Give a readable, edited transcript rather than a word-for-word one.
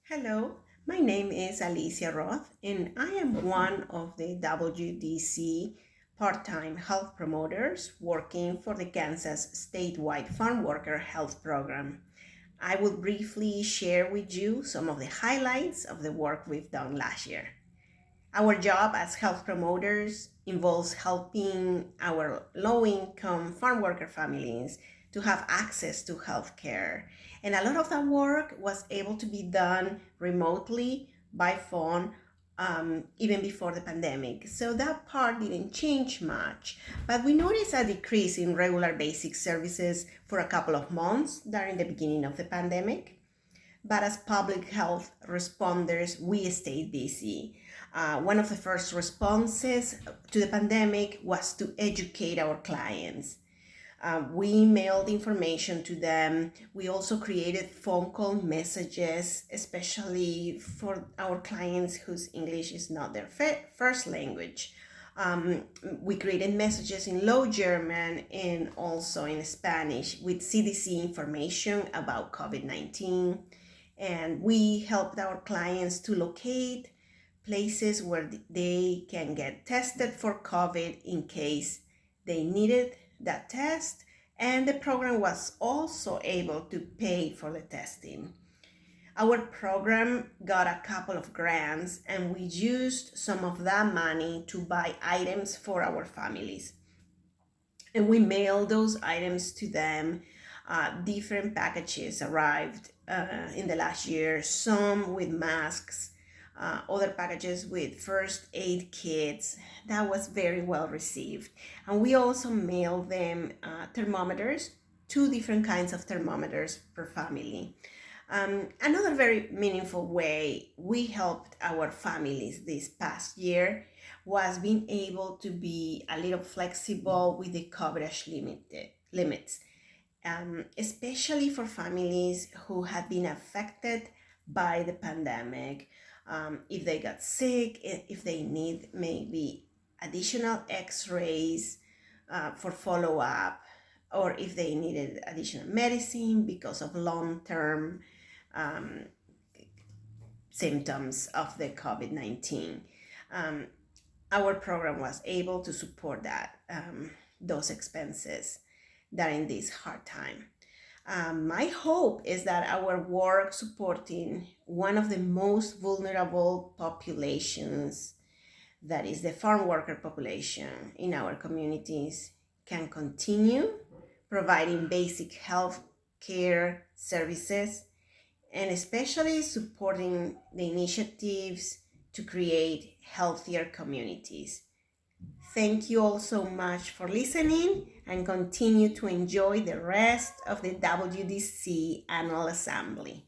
Hello, my name is Alicia Roth, and I am one of the WDC part-time health promoters working for the Kansas statewide farm worker health program. I will briefly share with you some of the highlights of the work we've done last year. Our job as health promoters involves helping our low-income farm worker families to have access to health care. And a lot of that work was able to be done remotely by phone even before the pandemic. So that part didn't change much. But we noticed a decrease in regular basic services for a couple of months during the beginning of the pandemic. But as public health responders, we stayed busy. One of the first responses to the pandemic was to educate our clients. We mailed information to them. We also created phone call messages, especially for our clients whose English is not their first language. We created messages in Low German and also in Spanish with CDC information about COVID-19. And we helped our clients to locate places where they can get tested for COVID in case they needed that test. And the program was also able to pay for the testing. Our program got a couple of grants, and we used some of that money to buy items for our families. And we mailed those items to them. Different packages arrived in the last year, some with masks, other packages with first aid kits. That was very well received. And we also mailed them thermometers, 2 different kinds of thermometers per family. Another very meaningful way we helped our families this past year was being able to be a little flexible with the coverage limits, especially for families who had been affected by the pandemic. If they got sick, if they need maybe additional x-rays for follow-up, or if they needed additional medicine because of long-term symptoms of the COVID-19. Our program was able to support those expenses during this hard time. My hope is that our work supporting one of the most vulnerable populations, that is the farm worker population in our communities, can continue providing basic health care services, and especially supporting the initiatives to create healthier communities. Thank you all so much for listening, and continue to enjoy the rest of the WDC Annual Assembly.